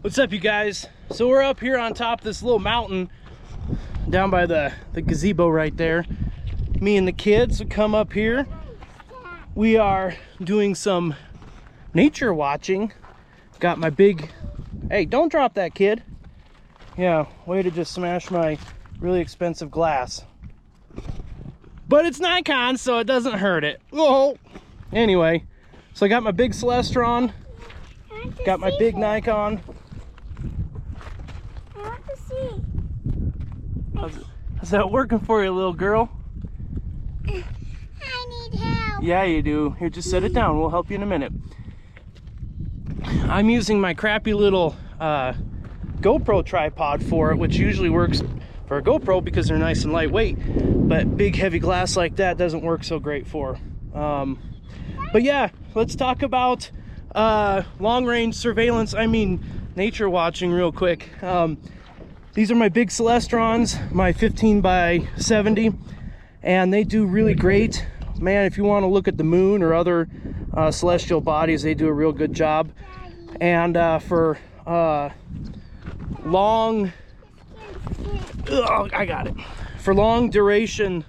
What's up, you guys? So we're up here on top of this little mountain down by the gazebo right there. Me and the kids would come up here. We are doing some nature watching. Got my big, hey, don't drop that, kid. Yeah, way to just smash my really expensive glass. But it's Nikon, so it doesn't hurt it. Whoa. Anyway, so I got my big Celestron, got my big Nikon. I want to see. How's that working for you, little girl? I need help. Yeah, you do. Here, just set it down. We'll help you in a minute. I'm using my crappy little GoPro tripod for it, which usually works for a GoPro because they're nice and lightweight. But big, heavy glass like that doesn't work so great for. But yeah, let's talk about long-range surveillance. I mean, nature watching real quick. These are my big Celestrons, my 15 by 70, and they do really great. Man, if you want to look at the moon or other celestial bodies, they do a real good job. And for long, I got it. For long duration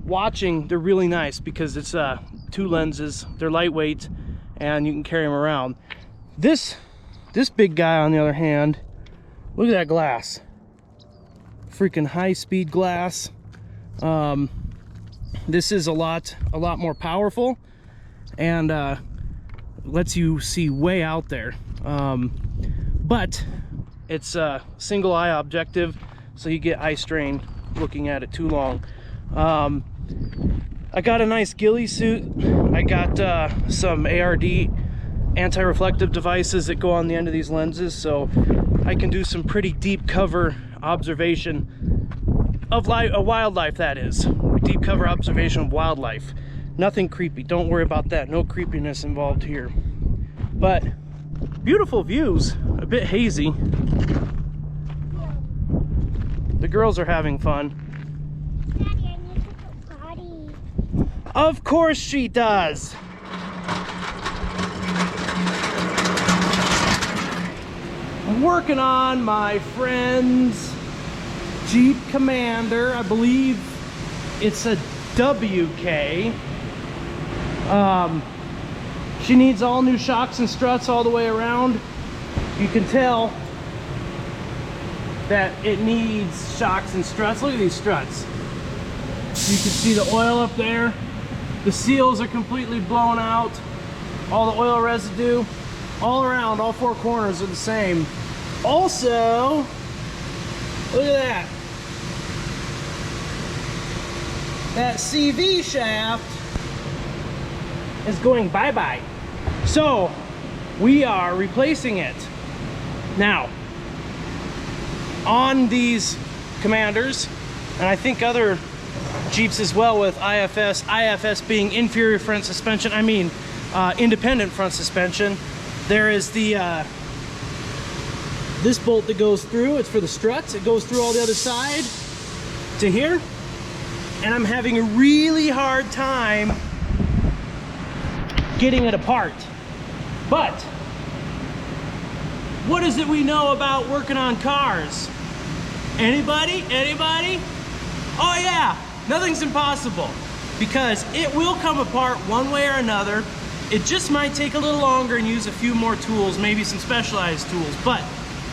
watching, they're really nice because it's 2 lenses. They're lightweight, and you can carry them around. This big guy, on the other hand, look at that glass. Freaking high-speed glass. This is a lot more powerful and lets you see way out there. But it's a single eye objective, so you get eye strain looking at it too long. I got a nice ghillie suit. I got some ARD anti-reflective devices that go on the end of these lenses, so I can do some pretty deep cover observation of wildlife, that is. Deep cover observation of wildlife. Nothing creepy, don't worry about that. No creepiness involved here. But beautiful views, a bit hazy. The girls are having fun. Daddy, I need to go potty. Of course she does. I'm working on my friend's Jeep Commander. I believe it's a WK. She needs all new shocks and struts all the way around. You can tell that it needs shocks and struts. Look at these struts. You can see the oil up there. The seals are completely blown out. All the oil residue all around, all 4 corners are the same. Also, look at that. That CV shaft is going bye-bye. So we are replacing it. Now, on these Commanders, and I think other Jeeps as well with IFS being inferior front suspension, I mean independent front suspension, there is the this bolt that goes through. It's for the struts. It goes through all the other side to here, and I'm having a really hard time getting it apart. But what is it we know about working on cars? Anybody? Oh yeah, nothing's impossible, because it will come apart one way or another. It just might take a little longer and use a few more tools, maybe some specialized tools, but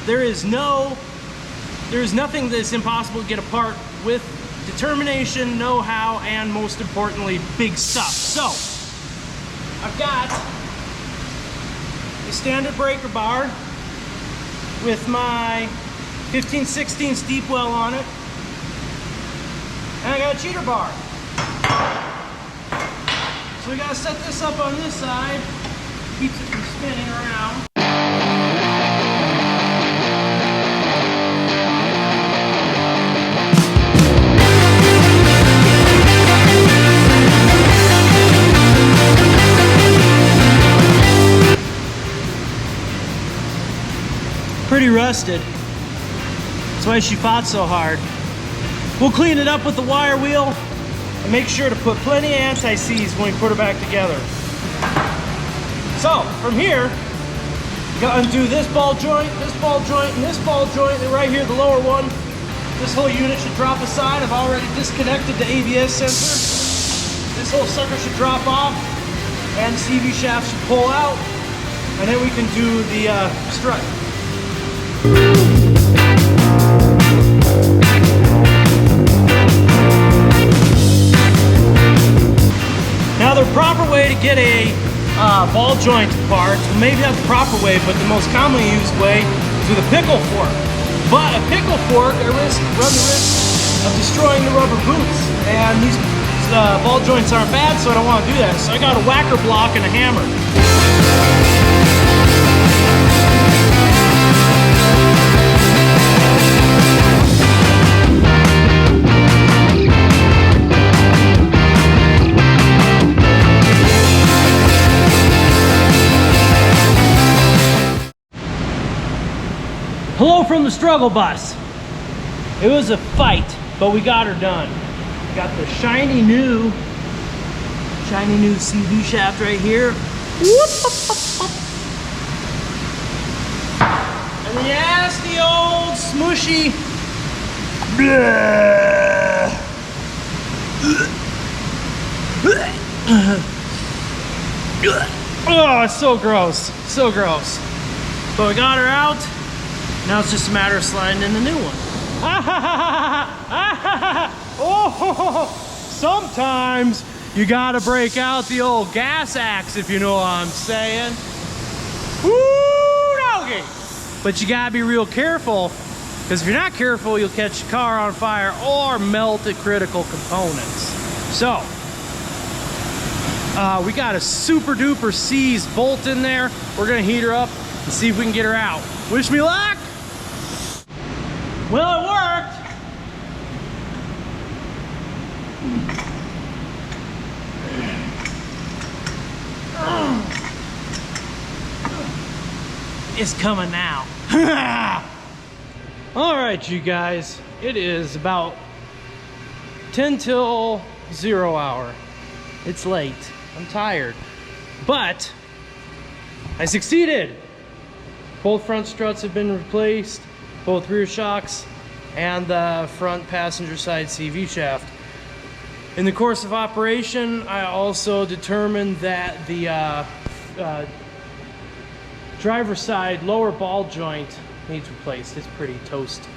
there is nothing that's impossible to get apart with determination, know-how, and most importantly, big stuff. So I've got a standard breaker bar with my 15/16 deep well on it, and I got a cheater bar. So we gotta set this up on this side, keeps it from spinning around. Pretty rusted. That's why she fought so hard. We'll clean it up with the wire wheel and make sure to put plenty of anti-seize when we put her back together. So from here, You gotta undo this ball joint, and this ball joint, and right here, the lower one. This whole unit should drop aside. I've already disconnected the ABS sensor. This whole sucker should drop off, and the CV shaft should pull out, and then we can do the strut. Now the proper way to get a ball joint apart, maybe not the proper way, but the most commonly used way is with a pickle fork. But a pickle fork, I run the risk of destroying the rubber boots. And these ball joints aren't bad, so I don't want to do that. So I got a whacker block and a hammer. Hello from the struggle bus. It was a fight, but we got her done. Got the shiny new CV shaft right here. And the nasty old smushy. Oh, it's so gross, so gross. But we got her out. Now it's just a matter of sliding in the new one. Oh, sometimes you gotta break out the old gas axe, if you know what I'm saying. Woo, doggy! But you gotta be real careful, because if you're not careful, you'll catch your car on fire or melt the critical components. So, we got a super duper seized bolt in there. We're gonna heat her up and see if we can get her out. Wish me luck! Well, it worked. It's coming now. All right, you guys. It is about 10 till 0 hour. It's late. I'm tired. But I succeeded. Both front struts have been replaced. Both rear shocks and the front passenger side CV shaft. In the course of operation, I also determined that the driver's side lower ball joint needs replaced. It's pretty toast,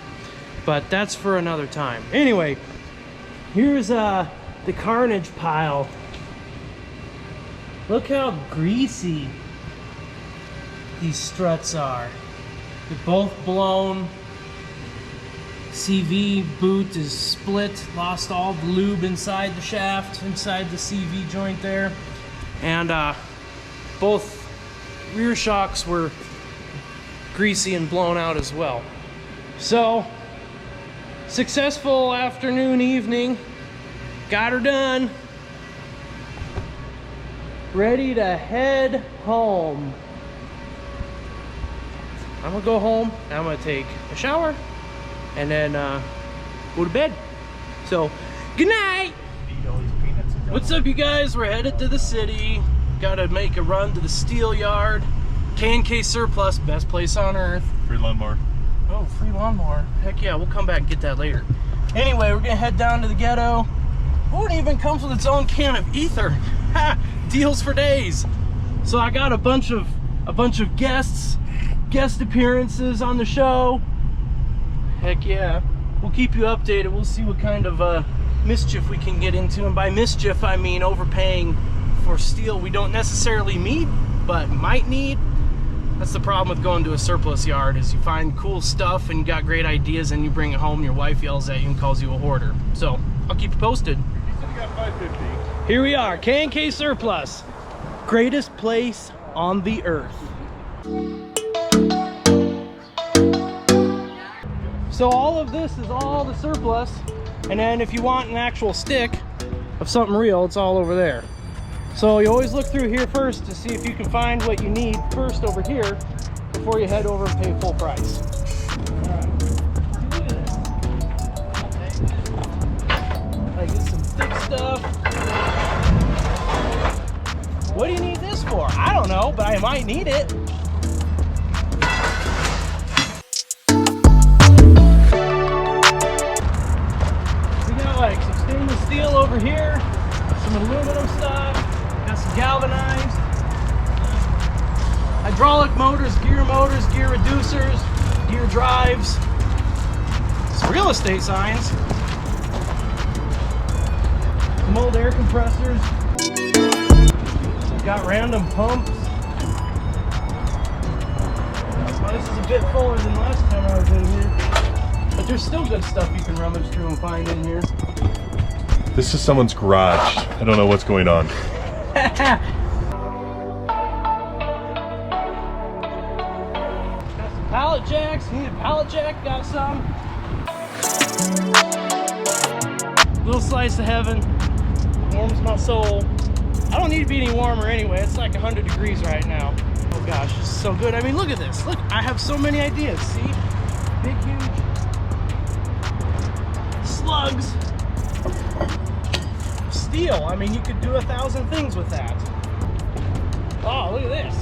but that's for another time. Anyway, here's the carnage pile. Look how greasy these struts are. They're both blown. CV boot is split, lost all the lube inside the shaft, inside the CV joint there. And both rear shocks were greasy and blown out as well. So, successful afternoon, evening. Got her done. Ready to head home. I'm gonna go home, and I'm gonna take a shower, and then go to bed. So, good night! What's up, you guys? We're headed to the city. Gotta make a run to the steel yard. K&K Surplus, best place on earth. Free lawnmower. Oh, free lawnmower. Heck yeah, we'll come back and get that later. Anyway, we're gonna head down to the ghetto. Oh, it even comes with its own can of ether. Ha! Deals for days. So I got a bunch of guest appearances on the show. Heck yeah. We'll keep you updated. We'll see what kind of mischief we can get into. And by mischief, I mean overpaying for steel we don't necessarily need, but might need. That's the problem with going to a surplus yard, is you find cool stuff and you got great ideas and you bring it home and your wife yells at you and calls you a hoarder. So I'll keep you posted. You said you got 550. Here we are, K&K Surplus. Greatest place on the earth. So all of this is all the surplus, and then if you want an actual stick of something real, it's all over there. So you always look through here first to see if you can find what you need first over here before you head over and pay full price. I get some thick stuff. What do you need this for? I don't know, but I might need it. hydraulic motors, gear reducers, gear drives. Some real estate signs. Some old air compressors. We've got random pumps. Well, this is a bit fuller than last time I was in here. But there's still good stuff you can rummage through and find in here. This is someone's garage. I don't know what's going on. Got some pallet jacks. Need a pallet jack? Got some. Little slice of heaven. Warms my soul. I don't need to be any warmer anyway. It's like 100 degrees right now. Oh gosh, this is so good. I mean, look at this. Look, I have so many ideas. See? Big, huge slugs. Steel. I mean, you could do 1,000 things with that. Oh, look at this.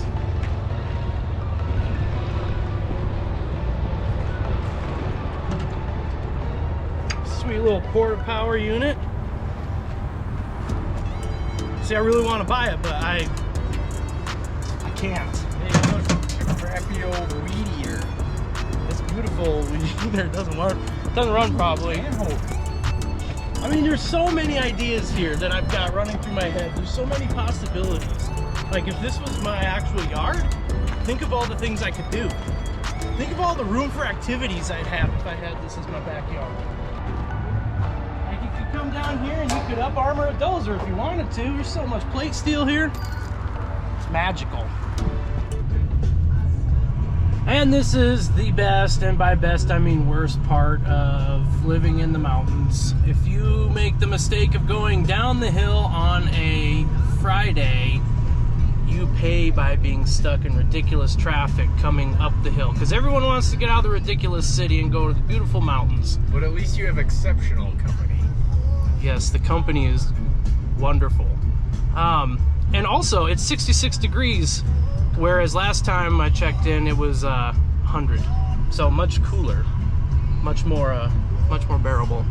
Sweet little porta power unit. See, I really want to buy it, but I can't. Hey, look, a crappy old weed eater. It's beautiful. Either it doesn't work. It doesn't run properly. I mean, there's so many ideas here that I've got running through my head. There's so many possibilities. Like, if this was my actual yard, think of all the things I could do. Think of all the room for activities I'd have if I had this as my backyard. Like, you could come down here and you could up armor a dozer if you wanted to. There's so much plate steel here. It's magical. And this is the best, and by best I mean worst part of living in the mountains. If you make the mistake of going down the hill on a Friday, you pay by being stuck in ridiculous traffic coming up the hill. Because everyone wants to get out of the ridiculous city and go to the beautiful mountains. But at least you have exceptional company. Yes, the company is wonderful. And also, it's 66 degrees. Whereas last time I checked in, it was 100, so much cooler, much more bearable.